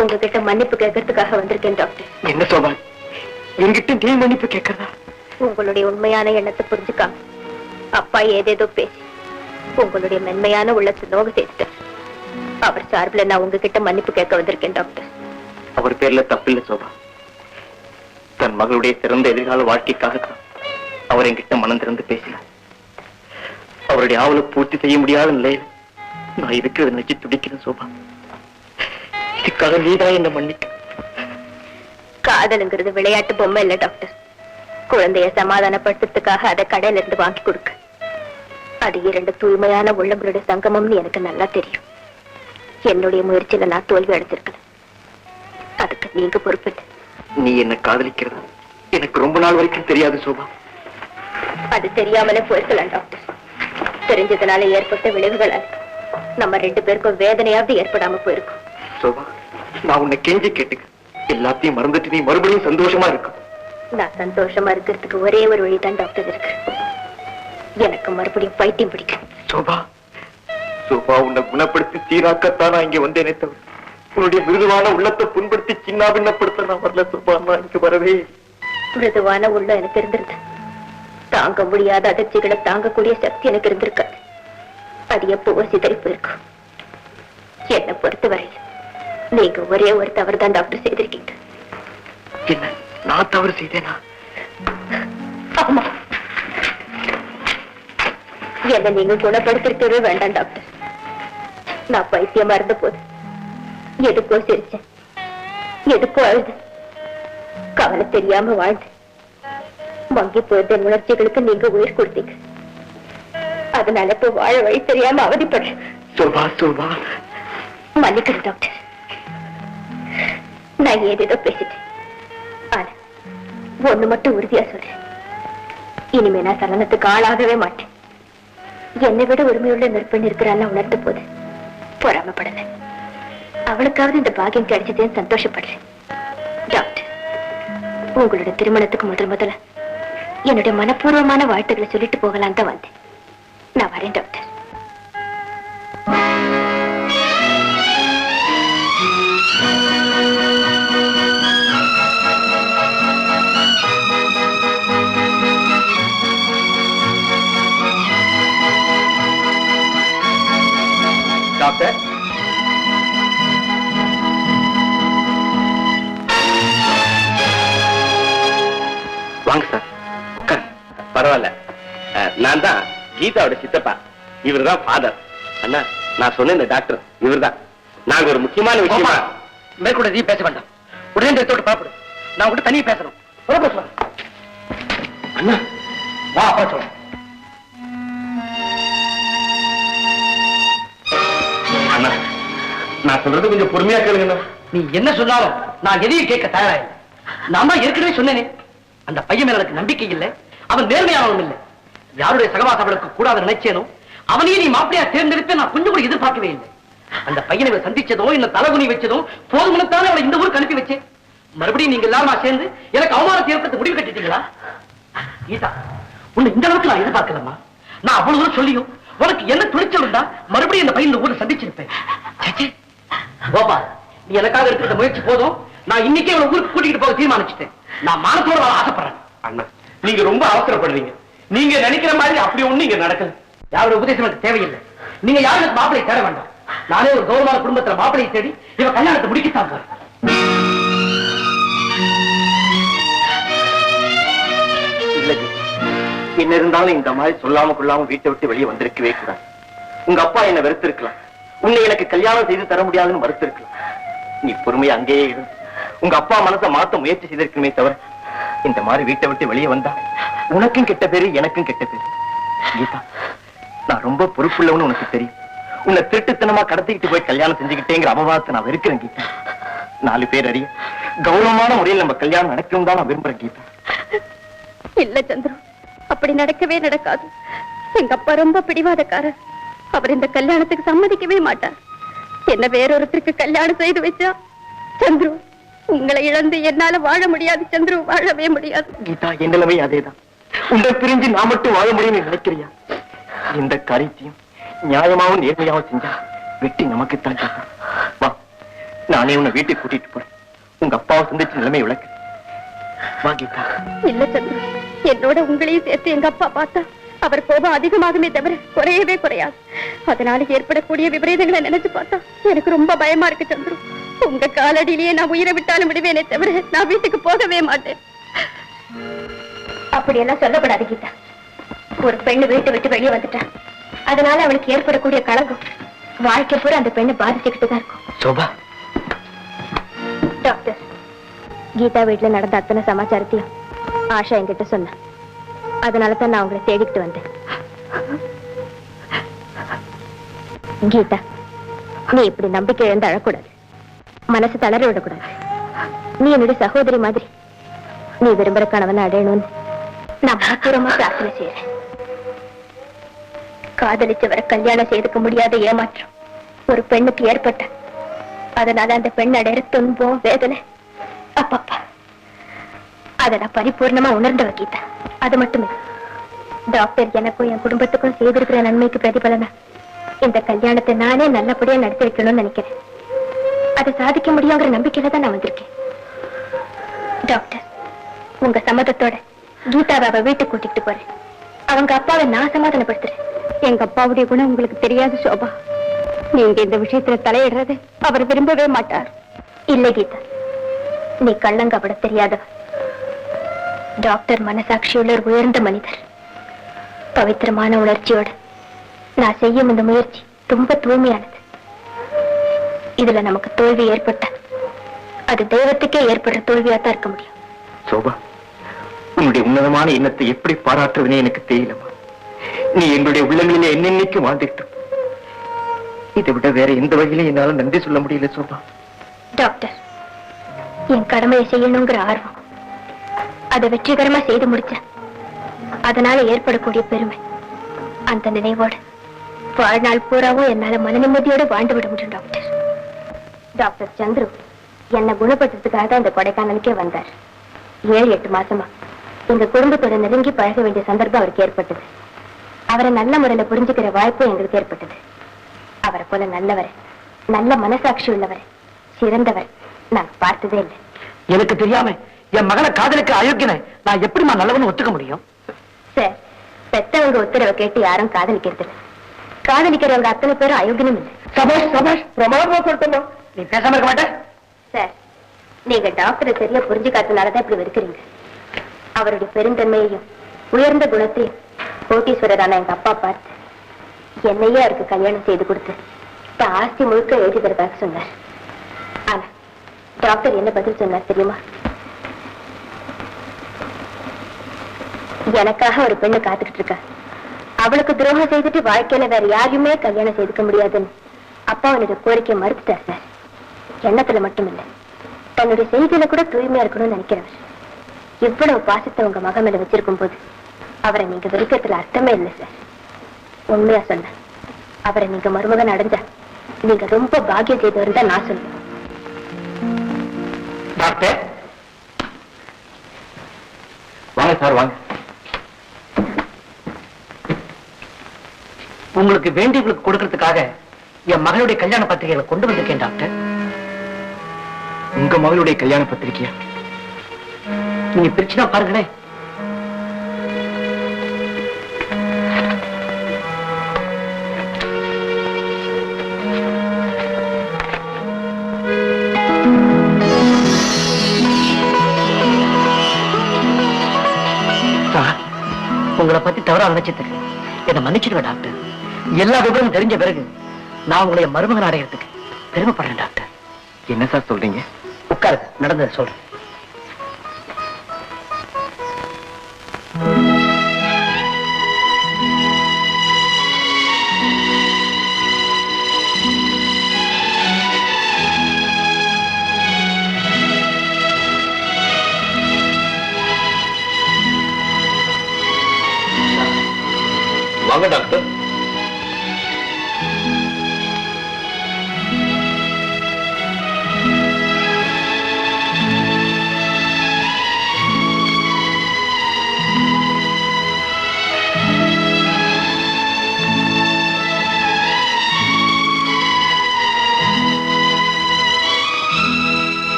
உங்ககிட்ட மன்னிப்பு கேட்கறதுக்காக வந்திருக்கேன் டாக்டர். என்ன சோபா, என்கிட்ட நீ மன்னிப்பு கேட்கறதா? உங்களுடைய உண்மையான எண்ணத்தை புரிஞ்சுக்காம அப்பா ஏதேதோ பேசி உங்களுடைய மென்மையான உள்ளத்தை நோக செய்துட்டார். அவர் சார்பில் நான் உங்ககிட்ட மன்னிப்பு கேட்க வந்திருக்கேன் டாக்டர். அவர் பேர்ல தப்பில்லை சோபா. தன் மகளுடைய சிறந்த எதிர்கால வாழ்க்கைக்காக அவர் என்கிட்ட மனம் திறந்து பேசினார். அவருடைய ஆவலை பூர்த்தி செய்ய முடியாத நிலையில் நான் இருக்கிறத நினைச்சு துடிக்கிறேன் சோபா. இதுக்காக நீதான் என்ன மன்னிக்க. காதலுங்கிறது விளையாட்டு பொம்மை இல்ல டாக்டர். குழந்தைய சமாதானப்படுத்துறதுக்காக அதை கடையில இருந்து வாங்கி கொடுக்க. அது இரண்டு தூய்மையான உள்ளங்களுடைய சங்கமம்னு எனக்கு நல்லா தெரியும். என்னுடைய முயற்சியில நான் தோல்வி அடைஞ்சிருக்கேன். அதுக்கு நீங்க பொறுப்பில்லை. நீ என்ன காதலிக்கிறதா எனக்கு ரொம்ப நாள் வரைக்கும் தெரியாது சோபா. அது தெரியாமலே போயிருக்கலாம் டாக்டர். தெரிஞ்சதுனால ஏற்பட்ட விளைவுகளால் நம்ம ரெண்டு பேருக்கும் வேதனையாவது ஏற்படாம போயிருக்கும். சோபா, நான் உன்னை கெஞ்சி கேட்டுக்க. எல்லாத்தையும் மறந்துட்டு நீ மறுபடியும் சந்தோஷமா இருக்கும். நான் சந்தோஷமா இருக்கிறதுக்கு ஒரே ஒரு வழிதான் டாக்டர் இருக்கு. எனக்கு மறுபடியும் பைத்தியம் பிடிக்கும். சோபா, சோபா, உன்னை குணப்படுத்தி சீராக்கத்தான் நான் இங்க வந்தேனே தவிர உன்னுடைய மிருதுவான உள்ளத்தை புண்படுத்தி சின்ன பின்னப்படுத்த நான் வரல சோபா. நான் இங்க வரவே. மிருதுவான உள்ள எனக்கு இருந்திருந்தேன். தாங்க முடியாத அதிர்ச்சிகளை தாங்கக்கூடிய சக்தி எனக்கு இருந்திருக்காது. அது எப்போ சிதறி போயிருக்கும். என்னை பொறுத்தவரை நீங்க ஒரே ஒரு தவறு தான் டாக்டர் செய்திருக்கீங்க. என்ன, நான் தவறு செய்தேனா? ஆமா, என்ன நீங்க குணப்படுத்திருக்கவே வேண்டாம் டாக்டர். நான் பைத்தியமா இருந்த போது எதுக்கோ சிரிச்சேன், எதுக்கோ அழுது, கவலை தெரியாம வாழ்ந்து வங்கி போயிருந்த உணர்ச்சிகளுக்கு நீங்க உயிர் கொடுத்தீங்க. அதனால இப்ப வாழ வழி தெரியாம அவதிப்படுறேன். சோபா, சோபா, மன்னிக்கிறேன் டாக்டர். நான் ஏதேதோ பேசிட்டேன். ஆனா ஒண்ணு மட்டும் உறுதியா சொல்றேன். இனிமே நான் சலனத்துக்கு ஆளாகவே மாட்டேன். என்னை விட உரிமையுள்ள நெருப்பெண் இருக்கிறான்னு உணர்ந்த போது பொறாமப்படல. அவளுக்காவது இந்த பாக்கியம் கிடைச்சதேன்னு சந்தோஷப்படுறேன். டாக்டர், உங்களுடைய திருமணத்துக்கு முதல்ல என்னுடைய மனப்பூர்வமான வாழ்த்துக்களை சொல்லிட்டு போகலாம் தான் வந்தேன். நான் வரேன் டாக்டர். டாக்டர், வாங்க சார். பரவாயில்ல, நான் தான் கீதாவோட சித்தப்பா. இவர் தான் ஃபாதர். அண்ணா, நான் சொன்ன இந்த டாக்டர் இவர் தான். நாங்க ஒரு முக்கியமான விஷயமா மேற்கொண்டு நீ பேச வேண்டாம். உடனே இந்த இடத்தோட பாப்பிடு. நான் கூட தனியா பேசணும். அண்ணா, வா அப்பா சொல்ல. அண்ணா, நான் சொல்றது கொஞ்சம் பொறுமையா கேளுங்க. நீ என்ன சொன்னாலும் நான் எதையும் கேட்க தயாராக. நான் தான் ஏற்கனவே சொன்னேனே, அந்த பையன் மேல எனக்கு நம்பிக்கை இல்லை. அவன் நேர்மையானவன் இல்லை. யாருடைய சகவாசங்களுக்கு கூடாத நினைச்சேனோ அவனையே நீ மாப்பிளையா தேர்ந்தெடுப்பே நான் கொஞ்சம் கூட எதிர்பார்க்கவே இல்லை. அந்த பையனை சந்திச்சதோ என்ன தலைகுனி வச்சதோ போதுமனத்தானே அவளை இந்த ஊருக்கு அனுப்பி வச்சேன். மறுபடியும் நீங்க எல்லாருமா சேர்ந்து எனக்கு அவமானத்தை ஏற்படுத்த முடிவு கட்டிட்டீங்களா? கீதா, உன்னை இந்த அளவுக்கு நான் எதிர்பார்க்கலம்மா. நான் அவ்வளவு தூரம் சொல்லியும் உனக்கு என்ன துணிச்சல் இருந்தா மறுபடியும் இந்த பையன் இந்த ஊரை சந்திச்சிருப்பேன். கோபா, நீ எனக்காக இருக்கிற முயற்சி போதும். நான் இன்னைக்கே இவளை ஊருக்கு கூட்டிட்டு போக தீர்மானிச்சுட்டேன். நான் மானத்தோட ஆசைப்படுறேன். அண்ணா, நீங்க ரொம்ப அவசரப்படுறீங்க. நீங்க நினைக்கிற மாதிரி அப்படி ஒண்ணு இங்க நடக்குது. யாரோட உபதேசம் எனக்கு தேவையில்லை. நீங்க யாருக்கு மாப்பிளை தேட வேண்டாம். நானே ஒரு கௌரவமான குடும்பத்துல மாப்பிளையை தேடி இவ கல்யாணத்தை முடிக்கத்தான் போறேன். என்ன இருந்தாலும் இந்த மாதிரி சொல்லாம கொள்ளாம வீட்டை விட்டு வெளியே வந்திருக்கவே கூடாது. உங்க அப்பா என்ன வெறுத்திருக்கலாம். உன்னை எனக்கு கல்யாணம் செய்து தர முடியாதுன்னு மறுத்திருக்கலாம். நீ பொறுமையா அங்கேயே இருந்து உங்க அப்பா மனசை மாத்த முயற்சி செய்திருக்கணுமே தவிர இந்த மாதிரி வீட்டை விட்டு வெளியே வந்தா உனக்கும் கெட்ட பேரு, எனக்கும் கெட்ட பேரு. கீதா, நான் ரொம்ப பொறுப்புள்ளவன்னு உனக்கு தெரியும். உன்னை திருட்டுத்தனமா கடத்திக்கிட்டு போய் கல்யாணம் செஞ்சுக்கிட்டேங்கிற அபவாதத்தை நான் வெறுக்கிறேன் கீதா. 4 பேர் அறிய கௌரவமான முறையில் நம்ம கல்யாணம் நடக்கும் தான் நான் விரும்புறேன் கீதா. இல்ல சந்திரு, அப்படி நடக்கவே நடக்காது. எங்க அப்பா ரொம்ப பிடிவாதக்காரர். அவர் இந்த கல்யாணத்துக்கு சம்மதிக்கவே மாட்டார். என்ன வேறொருத்தருக்கு கல்யாணம் செய்து வச்சா சந்துரு, உங்களை இழந்து என்னால வாழ முடியாது சந்துரு, வாழவே முடியாது. கீதா, என் நிலைமை அதேதான். உங்களை பிரிஞ்சு நான் மட்டும் வாழ முடியும்னு நினைக்கிறியா? இந்த காரியத்தையும் நியாயமாவும் நேர்மையாவும் செஞ்சா வெற்றி நமக்குத்தான். வா, நானே உன்னை வீட்டுக்கு கூட்டிட்டு போறேன். உங்க அப்பாவை சந்திச்சு நிலைமை விளக்கு. வா கீதா. இல்ல சந்திர, என்னோட உங்களையும் சேர்த்து எங்க அப்பா பார்த்தா அவர் கோபம் அதிகமாகுமே தவிர குறையவே குறையாது. அதனால ஏற்படக்கூடிய விபரீதங்களை நினைச்சு பார்த்தா எனக்கு ரொம்ப பயமா இருக்கு சந்துரு. உங்க காலடியிலேயே நான் உயிரை விட்டாலும் விடுவேனே தவிர நான் வீட்டுக்கு போகவே மாட்டேன். அப்படியெல்லாம் சொல்லப்படாது கீதா. ஒரு பெண்ணு வீட்டை விட்டு வெளியே வந்துட்டா, அதனால அவளுக்கு ஏற்படக்கூடிய களங்கம் வாழ்க்கை பூரா அந்த பெண்ணை பாதிச்சுக்கிட்டு தான் இருக்கும். சோபா, டாக்டர், கீதா வீட்டுல நடந்த அத்தனை சமாச்சாரத்தையும் ஆஷா என்கிட்ட சொன்ன. அதனாலதான் நான் உங்களை தேடிக்கிட்டு வந்தேன். கீதா, நீ இப்படி நம்பிக்கை இழந்து அழக்கூடாது, மனசு தளர விடக்கூடாது. நீ என்னுடைய சகோதரி மாதிரி. நீ விரும்புற கணவனை அடையணும்னு நான் மனப்பூர்வமா பிரார்த்தனை செய்யறேன். காதலிச்சவரை கல்யாணம் செய்துக்க முடியாத ஏமாற்றம் ஒரு பெண்ணுக்கு ஏற்பட்ட, அதனால அந்த பெண் அடையிற துன்பம் வேதனை அப்பப்பா அதை நான் பரிபூர்ணமா உணர்ந்தவ கீதா. அது மட்டுமே டாக்டர் எனக்கும் என் குடும்பத்துக்கும் செய்திருக்கிற நன்மைக்கு பிரதிபலனா இந்த கல்யாணத்தை நானே நல்லபடியா நடத்தி வைக்கணும்னு நினைக்கிறேன். அதை சாதிக்க முடியுங்கிற நம்பிக்கையில தான் நான் வந்திருக்கேன். டாக்டர், உங்க சம்மதத்தோட கீதாவை அவ வீட்டுக்கு கூட்டிட்டு போறேன். அவங்க அப்பாவை நான் சமாதானப்படுத்துறேன். எங்க அப்பாவுடைய குணம் உங்களுக்கு தெரியாது சோபா. நீங்க இந்த விஷயத்துல தலையிடுறது அவர் விரும்பவே மாட்டார். இல்லை கீதா, நீ கள்ளங்கபட தெரியாதவ. டாக்டர் மனசாட்சியுள்ள ஒரு உயர்ந்த மனிதர். பவித்திரமான உணர்ச்சியோட நான் செய்யும் இந்த முயற்சி ரொம்ப தூய்மையானது. இதுல நமக்கு தோல்வி ஏற்பட்ட அது தெய்வத்துக்கே ஏற்படுற தோல்வியாத்தான் இருக்க முடியும். சோபா, உன்னுடைய உன்னதமான எண்ணத்தை எப்படி பாராட்டுவதே எனக்கு தெரியலமா. நீ என்னுடைய உள்ளங்களிலே என்னென்னைக்கு வாழ்ந்துட்டு, இதை விட வேற எந்த வகையிலும் என்னால நன்றி சொல்ல முடியல சோபா. டாக்டர், என் கடமையை செய்யணுங்கிற ஆர்வம், அதை வெற்றிகரமா செய்து முடிச்ச, அதனால ஏற்படக்கூடிய பெருமை, அந்த நினைவோடு வாழ்நாள் பூராவும் என்னால மன நிம்மதியோட வாழ்ந்து விட முடியும். டாக்டர், டாக்டர் சந்துரு என்னை குணப்படுத்துறதுக்காக தான் இந்த கொடைக்கானலுக்கே வந்தார். 7-8 மாசமா எங்க குடும்பத்தோட நெருங்கி பழக வேண்டிய சந்தர்ப்பம் அவருக்கு ஏற்பட்டது. அவரை நல்ல முறையில புரிஞ்சுக்கிற வாய்ப்பு எங்களுக்கு ஏற்பட்டது. அவரை போல நல்லவர், நல்ல மனசாட்சி உள்ளவர், சிறந்தவர் நான் பார்த்ததே இல்லை. எனக்கு தெரியாம என் மகனை காதலுக்கு அயோக்கியனை நான் எப்படிமா நல்லவன்னு ஒத்துக்க முடியும்? சார், பெத்தவங்க உத்தரவை கேட்டு யாரும் காதலிக்கிறது இல்லை. காதலிக்கிறவங்க அத்தனை பேரும் அயோக்கியனும் இல்லை. சபாஷ் சபாஷ், பிரமாதமா சொல்லிட்டோமா. நீ பேசாம இருக்க மாட்டே? சார், நீங்க டாக்டரை சரியா புரிஞ்சுக்காதனாலதான் இப்படி வெறுக்கிறீங்க. அவருடைய பெருந்தன்மையையும் உயர்ந்த குணத்தையும் கோட்டீஸ்வரரான எங்க அப்பா பார்த்து என்னையே அவருக்கு கல்யாணம் செய்து கொடுத்து தான் ஆஸ்தி முழுக்க எழுதி தரதாக சொன்னார். ஆனா டாக்டர் என்ன பதில் சொன்னார் தெரியுமா? எனக்காக ஒரு பெண்ணு காத்துக்கிட்டு இருக்கா, அவளுக்கு துரோகம் செய்துட்டு வாழ்க்கையில வேற யாரையுமே கல்யாணம் செய்துக்க முடியாதுன்னு அப்பா அவனுடைய கோரிக்கையை மறுத்துட்டார் சார். எண்ணத்துல மட்டும் இல்லை, தன்னுடைய செய்தியில கூட தூய்மையா இருக்கணும்னு நினைக்கிறவர். இவ்வளவு பாசத்தை உங்க மகன் மேல வச்சிருக்கும் போது அவரை நீங்க வெறுக்கிறதுல அர்த்தமே இல்லை சார். உண்மையா சொன்ன, அவரை நீங்க மருமகன் அடைஞ்சா நீங்க ரொம்ப பாக்கியம் செய்தவர் தான் நான் சொல்லுவேன். டாக்டர், வாங்க சார், வாங்க. உங்களுக்கு வேண்டியவங்களுக்கு கொடுக்கறதுக்காக என் மகளுடைய கல்யாண பத்திரிகைகளை கொண்டு வந்திருக்கேன் டாக்டர். உங்க மகளுடைய கல்யாண பத்திரிகையா? நீங்க பிரிச்சுதான் பாருங்களேன். உங்களை பத்தி தவறா நினைச்சதுக்கு என்ன மன்னிச்சிடுவேன் டாக்டர். எல்லா விவரமும் தெரிஞ்ச பிறகு நான் உங்களை மருமகன் அடைகிறதுக்கு பெருமைப்படுறேன் டாக்டர். என்ன சார் சொல்றீங்க? உட்காருங்க, நடந்ததை சொல்றேன். வாங்க டாக்டர்.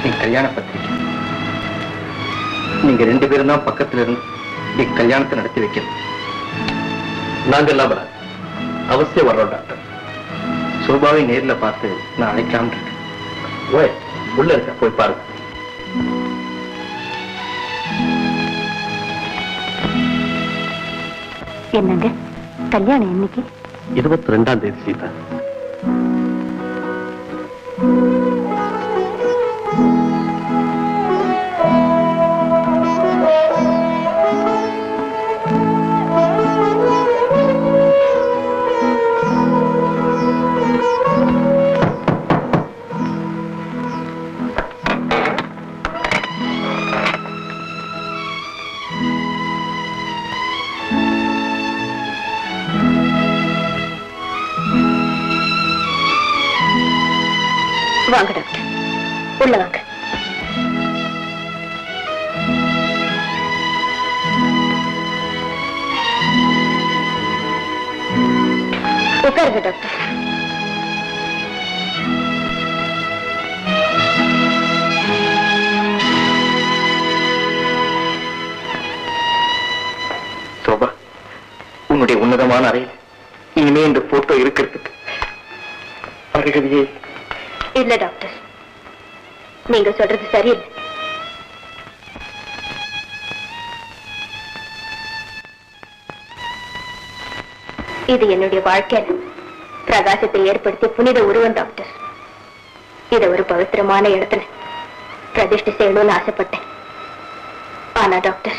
என் கல்யாண பத்திரிக்கை. நீங்க 2 பேரும் தான் பக்கத்துல இருந்து என் கல்யாணத்தை நடத்தி வைக்கணும். நாங்க எல்லாம் அவசியம் வர்றோம் டாக்டர். சோபாவை நேர்ல பார்த்து நான் அழைக்காம இருக்கேன். ஓய், உள்ள இருக்க போய் பாருங்க. என்னங்க கல்யாணம் என்னைக்கு? 22ஆம் தேதி சீதா. வாங்க டாக்டர், உள்ள வாங்க. உட்காருங்க டாக்டர். சோபா, உன்னுடைய உன்னதமான அறையில் இனிமே இந்த போட்டோ இருக்கிறதுக்கு அருகதையே இல்ல டாக்டர், நீங்க சொல்றது சரியில்லை. இது என்னுடைய வாழ்க்கையில பிரகாசத்தை ஏற்படுத்திய புனித உருவம் டாக்டர். இத ஒரு பவித்திரமான இடத்துல பிரதிஷ்டை செய்யணும்னு ஆசைப்பட்டேன். ஆனா டாக்டர்,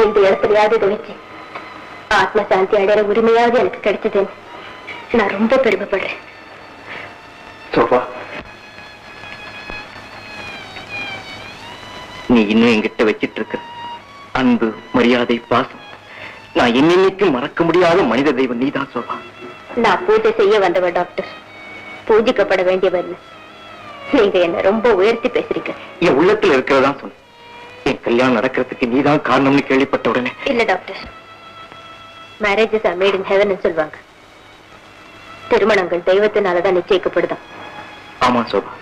இந்த இடத்துலயாவது இதை வச்சு ஆத்ம சாந்தி அடைகிற உரிமையாவது எனக்கு கிடைச்சதுன்னு நான் ரொம்ப பெருமைப்படுறேன். சோபா, நீ இன்னும் என்கிட்ட வச்சிட்டு இருக்க அன்பு, மரியாதை, பாசம் நான் என்னைக்கும் மறக்க முடியாத மனித தெய்வம் நீதான் சோபா. நான் பூஜை செய்ய வந்தவன் டாக்டர், பூஜிக்கப்பட வேண்டியவன். நீங்க என்ன ரொம்ப உயர்த்தி பேசுறீங்க. என் உள்ளத்துல இருக்கிறதா சொன்ன. என் கல்யாணம் நடக்கிறதுக்கு நீதான் காரணம்னு கேள்விப்பட்ட உடனே. இல்ல doctor, marriages R made in heaven சொல்வாங்க. திருமணங்கள் தெய்வத்தினாலதான் நிச்சயிக்கப்படுதான். ஆமா sofa,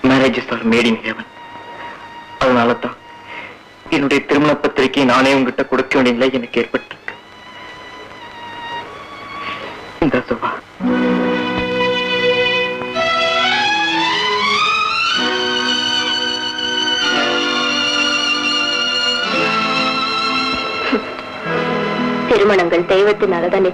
marriages R made in heaven. அதனாலதான் என்னுடைய திருமண பத்திரிகை நானே உங்ககிட்ட கொடுக்க வேண்டிய நிலை எனக்கு ஏற்பட்டிருக்கு. இந்த சோபா, திருமணங்கள் தெய்வத்தினாலதான்